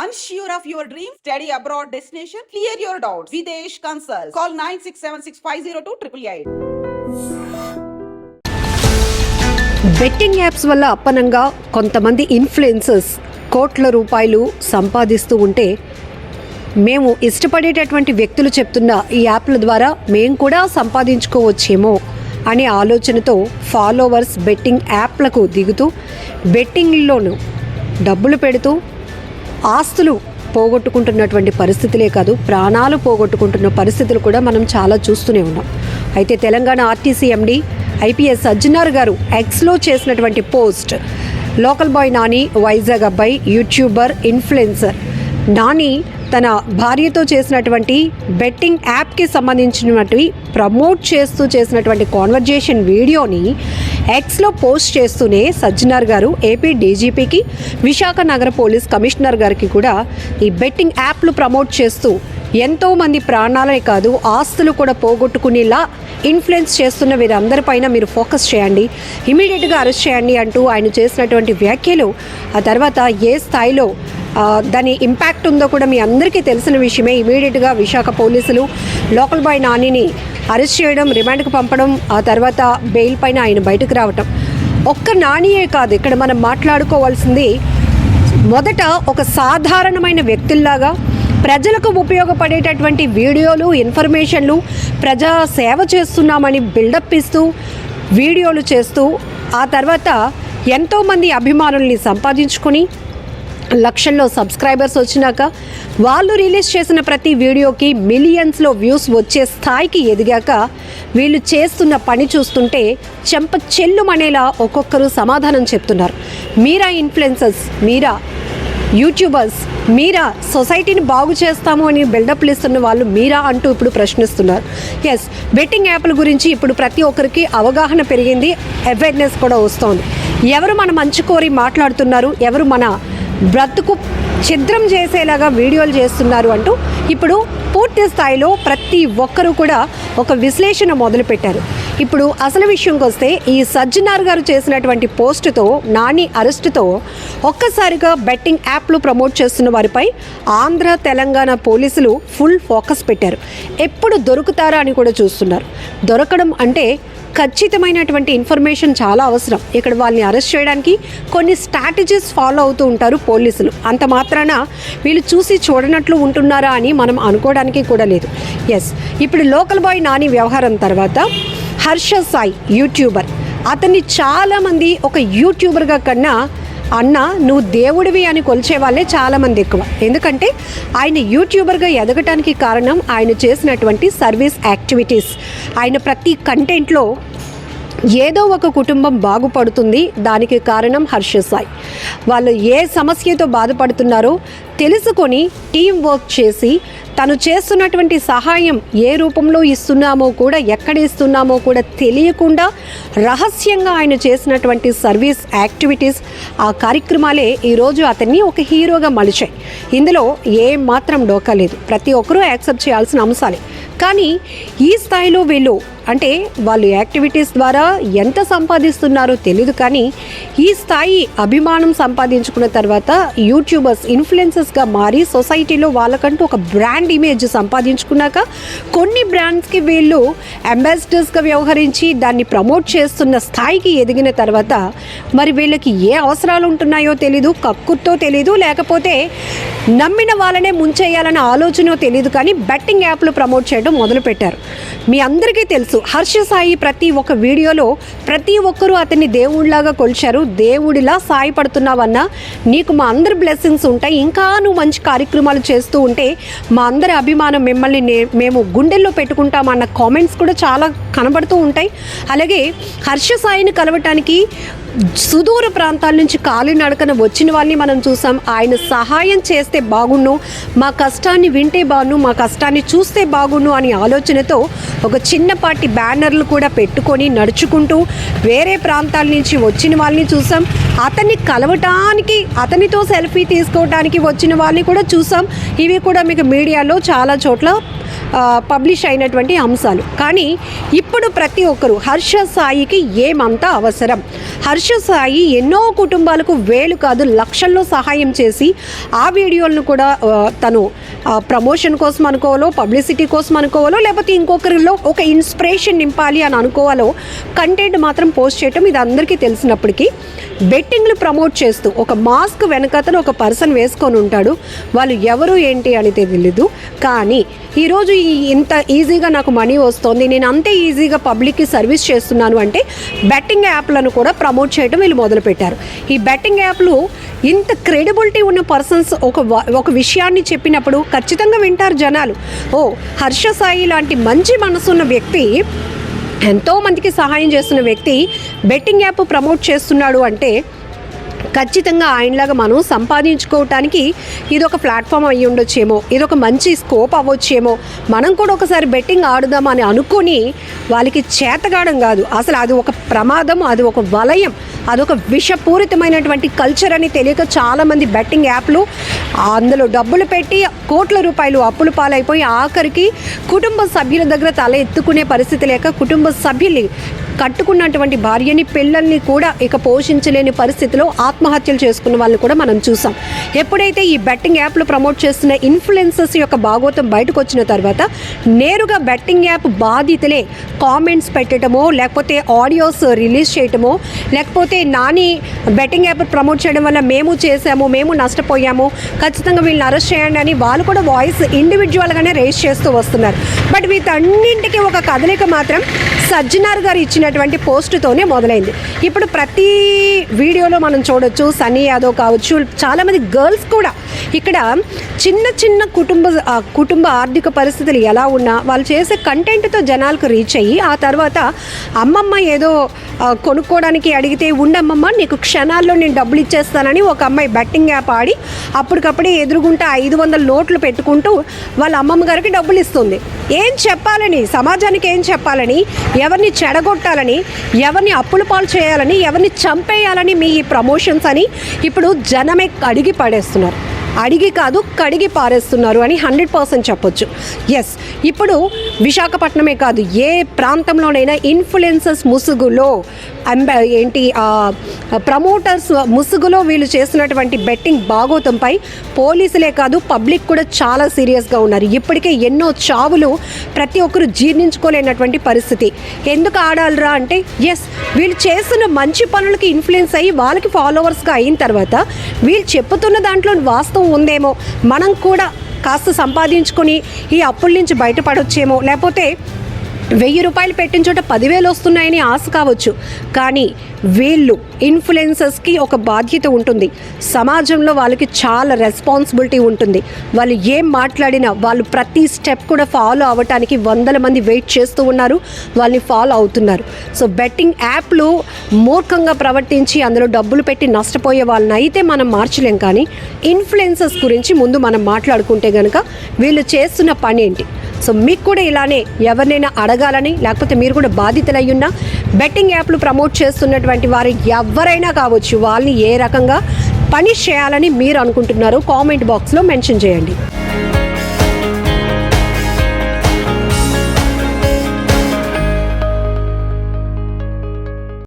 Unsure of your dream? Study abroad destination? Clear your doubts. Videsh Consult. Call 9676502888. Betting apps వల్ల అప్పనంగా కొంతమంది influencers కోట్ల రూపాయలు సంపాదిస్తూ ఉంటే మేము ఇష్టపడేటటువంటి వ్యక్తులు చెప్తున్న ఈ యాప్ల ద్వారా మేము కూడా సంపాదించుకోవచ్చేమో అనే ఆలోచనతో ఫాలోవర్స్ బెట్టింగ్ యాప్లకు దిగుతూ బెట్టింగ్లోనూ డబ్బులు పెడుతూ ఆస్తులు పోగొట్టుకుంటున్నటువంటి పరిస్థితులే కాదు, ప్రాణాలు పోగొట్టుకుంటున్న పరిస్థితులు కూడా మనం చాలా చూస్తూనే ఉన్నాం. అయితే Telangana RTC MD IPS Sajjanar గారు ఎక్స్లో చేసినటువంటి post, local boy Nani Vizag అబ్బాయి యూట్యూబర్ ఇన్ఫ్లుయెన్సర్ నాని తన భార్యతో చేసినటువంటి బెట్టింగ్ యాప్కి సంబంధించినటువంటి ప్రమోట్ చేస్తూ చేసినటువంటి కాన్వర్జేషన్ వీడియోని ఎక్స్లో పోస్ట్ చేస్తూనే సజ్జనార్ గారు ఏపీ డీజీపీకి, విశాఖ నగర పోలీస్ కమిషనర్ గారికి కూడా ఈ బెట్టింగ్ యాప్లు ప్రమోట్ చేస్తూ ఎంతోమంది ప్రాణాలే కాదు ఆస్తులు కూడా పోగొట్టుకునేలా ఇన్ఫ్లుయెన్స్ చేస్తున్న వీరందరిపైన మీరు ఫోకస్ చేయండి, ఇమీడియట్గా అరెస్ట్ చేయండి అంటూ ఆయన చేసినటువంటి వ్యాఖ్యలు ఆ తర్వాత ఏ స్థాయిలో దాని ఇంపాక్ట్ ఉందో కూడా మీ అందరికీ తెలిసిన విషయమే. ఇమీడియట్గా విశాఖ పోలీసులు లోకల్ బాయ్ నానిని అరెస్ట్ చేయడం, రిమాండ్కి పంపడం, ఆ తర్వాత బెయిల్ పైన ఆయన బయటకు రావటం. ఒక్క నానియే కాదు, ఇక్కడ మనం మాట్లాడుకోవాల్సింది మొదట ఒక సాధారణమైన వ్యక్తుల్లాగా ప్రజలకు ఉపయోగపడేటటువంటి వీడియోలు, ఇన్ఫర్మేషన్లు, ప్రజా సేవ చేస్తున్నామని బిల్డప్ ఇస్తూ వీడియోలు చేస్తూ ఆ తర్వాత ఎంతోమంది అభిమానుల్ని సంపాదించుకొని లక్షల్లో సబ్స్క్రైబర్స్ వచ్చినాక వాళ్ళు రిలీజ్ చేసిన ప్రతి వీడియోకి మిలియన్స్లో వ్యూస్ వచ్చే స్థాయికి ఎదిగాక వీళ్ళు చేస్తున్న పని చూస్తుంటే చెంప చెల్లుమనేలా ఒక్కొక్కరు సమాధానం చెప్తున్నారు. మీరా ఇన్ఫ్లుయెన్సర్స్, మీరా యూట్యూబర్స్, మీరా సొసైటీని బాగు చేస్తాము అని బిల్డప్లు ఇస్తున్న వాళ్ళు మీరా అంటూ ఇప్పుడు ప్రశ్నిస్తున్నారు. ఎస్, బెట్టింగ్ యాప్ల గురించి ఇప్పుడు ప్రతి ఒక్కరికి అవగాహన పెరిగింది, అవేర్నెస్ కూడా వస్తోంది. ఎవరు మన మంచి కోరి మాట్లాడుతున్నారు, ఎవరు మన బ్రతుకు ఛిద్రం చేసేలాగా వీడియోలు చేస్తున్నారు అంటూ ఇప్పుడు పూర్తి స్థాయిలో ప్రతి ఒక్కరూ కూడా ఒక విశ్లేషణ మొదలుపెట్టారు. ఇప్పుడు అసలు విషయంకి వస్తే ఈ సజ్జనార్ గారు చేసినటువంటి పోస్టుతో, నాని అరెస్టుతో ఒక్కసారిగా బెట్టింగ్ యాప్లు ప్రమోట్ చేస్తున్న వారిపై ఆంధ్ర, తెలంగాణ పోలీసులు ఫుల్ ఫోకస్ పెట్టారు. ఎప్పుడు దొరుకుతారా అని కూడా చూస్తున్నారు. దొరకడం అంటే ఖచ్చితమైనటువంటి ఇన్ఫర్మేషన్ చాలా అవసరం. ఇక్కడ వాళ్ళని అరెస్ట్ చేయడానికి కొన్ని స్ట్రాటజీస్ ఫాలో అవుతూ ఉంటారు పోలీసులు. అంత మాత్రాన వీళ్ళు చూసి చూడనట్లు ఉంటున్నారా అని మనం అనుకోవడానికి కూడా లేదు. ఎస్, ఇప్పుడు లోకల్ బాయ్ నాని వ్యవహారం తర్వాత హర్ష సాయి యూట్యూబర్, అతన్ని చాలామంది ఒక యూట్యూబర్గా కన్నా అన్న నువ్వు దేవుడివి అని కొలిచే వాళ్ళే చాలామంది ఎక్కువ. ఎందుకంటే ఆయన యూట్యూబర్గా ఎదగటానికి కారణం ఆయన చేసినటువంటి సర్వీస్ యాక్టివిటీస్. ఆయన ప్రతి కంటెంట్లో ఏదో ఒక కుటుంబం బాగుపడుతుంది, దానికి కారణం హర్ష సాయి. వాళ్ళు ఏ సమస్యతో బాధపడుతున్నారో తెలుసుకొని టీం వర్క్ చేసి తను చేస్తున్నటువంటి సహాయం ఏ రూపంలో ఇస్తున్నామో కూడా, ఎక్కడ ఇస్తున్నామో కూడా తెలియకుండా రహస్యంగా ఆయన చేసినటువంటి సర్వీస్ యాక్టివిటీస్, ఆ కార్యక్రమాలే ఈరోజు అతన్ని ఒక హీరోగా మలిచాయి. ఇందులో ఏ మాత్రం డోకా లేదు, ప్రతి ఒక్కరూ యాక్సెప్ట్ చేయాల్సిన అంశాలే. కానీ ఈ స్థాయిలో వీళ్ళు అంటే వాళ్ళు యాక్టివిటీస్ ద్వారా ఎంత సంపాదిస్తున్నారో తెలియదు, కానీ ఈ స్థాయి అభిమానం సంపాదించుకున్న తర్వాత యూట్యూబర్స్, ఇన్ఫ్లుయెన్సర్స్గా మారి సొసైటీలో వాళ్ళకంటూ ఒక బ్రాండ్ ఇమేజ్ సంపాదించుకున్నాక కొన్ని బ్రాండ్స్కి వీళ్ళు అంబాసిడర్స్గా వ్యవహరించి దాన్ని ప్రమోట్ చేస్తున్న స్థాయికి ఎదిగిన తర్వాత మరి వీళ్ళకి ఏ అవసరాలు ఉంటున్నాయో తెలీదు, కక్కుర్తో తెలీదు, లేకపోతే నమ్మిన వాళ్ళనే ముంచేయాలన్న ఆలోచనో తెలియదు, కానీ బెట్టింగ్ యాప్లు ప్రమోట్ చేయడం మొదలుపెట్టారు. మీ అందరికీ తెలుసు హర్ష సాయి ప్రతి ఒక్క వీడియోలో ప్రతి ఒక్కరూ అతన్ని దేవుడిలాగా కొలిచారు. దేవుడిలా సాయపడుతున్నావన్నా నీకు మా అందరి బ్లెస్సింగ్స్ ఉంటాయి, ఇంకా నువ్వు మంచి కార్యక్రమాలు చేస్తూ ఉంటే మా అందరి అభిమానం మిమ్మల్ని మేము గుండెల్లో పెట్టుకుంటామన్న కామెంట్స్ కూడా చాలా కనబడుతూ ఉంటాయి. అలాగే హర్ష సాయిని కలవటానికి సుదూర ప్రాంతాల నుంచి కాలినడకన వచ్చిన వాళ్ళని మనం చూసాం. ఆయన సహాయం చేస్తే బాగుండు, మా కష్టాన్ని వింటే బాగుండు, మా కష్టాన్ని చూస్తే బాగుండు అని ఆలోచనతో ఒక చిన్నపాటి బ్యానర్లు కూడా పెట్టుకొని నడుచుకుంటూ వేరే ప్రాంతాల నుంచి వచ్చిన వాళ్ళని చూసాం. అతన్ని కలవటానికి, అతనితో సెల్ఫీ తీసుకోవడానికి వచ్చిన వాళ్ళని కూడా చూసాం. ఇవి కూడా మీకు మీడియాలో చాలా చోట్ల పబ్లిష్ అయినటువంటి అంశాలు. కానీ ఇప్పుడు ప్రతి ఒక్కరు హర్ష సాయికి ఏమంత అవసరం? హర్ష సాయి ఎన్నో కుటుంబాలకు వేలు కాదు లక్షల్లో సహాయం చేసి ఆ వీడియోలను కూడా తను ప్రమోషన్ కోసం అనుకోవాలో, పబ్లిసిటీ కోసం అనుకోవాలో, లేకపోతే ఇంకొకరిలో ఒక ఇన్స్పిరేషన్ నింపాలి అని అనుకోవాలో కంటెంట్ మాత్రం పోస్ట్ చేయటం ఇది అందరికీ తెలిసినప్పటికీ బెట్టింగ్లు ప్రమోట్ చేస్తూ ఒక మాస్క్ వెనకతను ఒక పర్సన్ వేసుకొని ఉంటాడు. వాళ్ళు ఎవరు ఏంటి అని తెలియదు. కానీ ఈరోజు ఇంత ఈజీగా నాకు మనీ వస్తుంది, నేను అంతే ఈజీగా పబ్లిక్కి సర్వీస్ చేస్తున్నాను అంటే బెట్టింగ్ యాప్లను కూడా ప్రమోట్ చేయడం వీళ్ళు మొదలుపెట్టారు. ఈ బెట్టింగ్ యాప్లు ఇంత క్రెడిబిలిటీ ఉన్న పర్సన్స్ ఒక విషయాన్ని చెప్పినప్పుడు ఖచ్చితంగా వింటారు జనాలు. ఓ, హర్ష సాయి లాంటి మంచి మనసున్న వ్యక్తి, ఎంతోమందికి సహాయం చేస్తున్న వ్యక్తి బెట్టింగ్ యాప్ ప్రమోట్ చేస్తున్నాడు అంటే ఖచ్చితంగా ఆయనలాగా మనం సంపాదించుకోవటానికి ఇది ఒక ప్లాట్ఫామ్ అయ్యి ఉండొచ్చేమో, ఇది ఒక మంచి స్కోప్ అవ్వచ్చేమో, మనం కూడా ఒకసారి బెట్టింగ్ ఆడుదామని అనుకుని వాళ్ళకి చేతగాడం కాదు, అసలు అది ఒక ప్రమాదం, అది ఒక వలయం, అదొక విషపూరితమైనటువంటి కల్చర్ అని తెలియక చాలామంది బెట్టింగ్ యాప్లు అందులో డబ్బులు పెట్టి కోట్ల రూపాయలు అప్పులు పాలైపోయి ఆఖరికి కుటుంబ సభ్యుల దగ్గర తల ఎత్తుకునే పరిస్థితి లేక కుటుంబ సభ్యుల్ని కట్టుకున్నటువంటి భార్యని పిల్లల్ని కూడా ఇక పోషించలేని పరిస్థితిలో ఆత్మహత్యలు చేసుకున్న వాళ్ళని కూడా మనం చూసాం. ఎప్పుడైతే ఈ బెట్టింగ్ యాప్లు ప్రమోట్ చేస్తున్న ఇన్ఫ్లుయెన్సర్స్ యొక్క భాగోతం బయటకు వచ్చిన తర్వాత నేరుగా బెట్టింగ్ యాప్ బాధితులే కామెంట్స్ పెట్టడమో, లేకపోతే ఆడియోస్ రిలీజ్ చేయటమో, లేకపోతే నాని బెట్టింగ్ యాప్ ప్రమోట్ చేయడం వల్ల మేము చేసాము, మేము నష్టపోయాము, ఖచ్చితంగా వీళ్ళని అరెస్ట్ చేయండి అని వాళ్ళు కూడా వాయిస్ ఇండివిజువల్గానే రేస్ చేస్తూ వస్తున్నారు. బట్ వీటన్నింటికి ఒక కదలిక మాత్రం సజ్జనార్ గారు ఇచ్చినటువంటి పోస్టుతోనే మొదలైంది. ఇప్పుడు ప్రతి వీడియోలో మనం చూడొచ్చు, సన్నీ యాదవ్ కావచ్చు, చాలామంది గర్ల్స్ కూడా ఇక్కడ చిన్న చిన్న కుటుంబ ఆర్థిక పరిస్థితులు ఎలా ఉన్నా వాళ్ళు చేసే కంటెంట్తో జనాలకు రీచ్ అయ్యి ఆ తర్వాత అమ్మమ్మ ఏదో కొనుక్కోవడానికి అడిగితే ఉండమ్మమ్మ నీకు క్షణాల్లో నేను డబ్బులు ఇచ్చేస్తానని ఒక అమ్మాయి బెట్టింగ్ యాప్ ఆడి అప్పటికప్పుడే ఎదురుగుంటా 500 నోట్లు పెట్టుకుంటూ వాళ్ళ అమ్మమ్మ గారికి డబ్బులు ఇస్తుంది. ఏం చెప్పాలని, సమాజానికి ఏం చెప్పాలని, ఎవరిని చెడగొట్టాలని, ఎవరిని అప్పుల పాలు చేయాలని, ఎవరిని చంపేయాలని మీ ఈ ప్రమోషన్స్ అని ఇప్పుడు జనమే అడిగి పడేస్తున్నారు. అడిగి కాదు కడిగి పారేస్తున్నారు అని 100% చెప్పొచ్చు. ఎస్, ఇప్పుడు విశాఖపట్నమే కాదు ఏ ప్రాంతంలోనైనా ఇన్ఫ్లుయెన్సర్స్ ముసుగులో ప్రమోటర్స్ ముసుగులో వీళ్ళు చేస్తున్నటువంటి బెట్టింగ్ భాగోతంపై పోలీసులే కాదు పబ్లిక్ కూడా చాలా సీరియస్గా ఉన్నారు. ఇప్పటికే ఎన్నో చావులు ప్రతి ఒక్కరు జీర్ణించుకోలేనటువంటి పరిస్థితి. ఎందుకు ఆడాలరా అంటే ఎస్, వీళ్ళు చేస్తున్న మంచి పనులకి ఇన్ఫ్లుయెన్స్ అయ్యి వాళ్ళకి ఫాలోవర్స్గా అయిన తర్వాత వీళ్ళు చెప్పుతున్న దాంట్లో వాస్తవం ఉందేమో, మనం కూడా కాస్త సంపాదించుకొని ఈ అప్పుల నుంచి బయటపడొచ్చేమో, లేకపోతే 1000 రూపాయలు పెట్టిన చోట 10,000 వస్తున్నాయని ఆశ కావచ్చు. కానీ వీళ్ళు ఇన్ఫ్లుయెన్సర్స్కి ఒక బాధ్యత ఉంటుంది, సమాజంలో వాళ్ళకి చాలా రెస్పాన్సిబిలిటీ ఉంటుంది. వాళ్ళు ఏం మాట్లాడినా వాళ్ళు ప్రతి స్టెప్ కూడా ఫాలో అవ్వటానికి 100 మంది వెయిట్ చేస్తూ ఉన్నారు, వాళ్ళని ఫాలో అవుతున్నారు. సో బెట్టింగ్ యాప్లు మూర్ఖంగా ప్రవర్తించి అందులో డబ్బులు పెట్టి నష్టపోయే వాళ్ళని అయితే మనం మార్చలేం. కానీ ఇన్ఫ్లుయెన్సర్స్ గురించి ముందు మనం మాట్లాడుకుంటే కనుక వీళ్ళు చేస్తున్న పని ఏంటి. సో మీకు కూడా ఇలానే ఎవరినైనా అడగాలని, లేకపోతే మీరు కూడా బాధితులయ్యున్నా బెట్టింగ్ యాప్లు ప్రమోట్ చేస్తున్నటువంటి వారు ఎవరైనా కావచ్చు, వాళ్ళని ఏ రకంగా పనిష్ చేయాలని మీరు అనుకుంటున్నారో కామెంట్ బాక్స్లో మెన్షన్ చేయండి.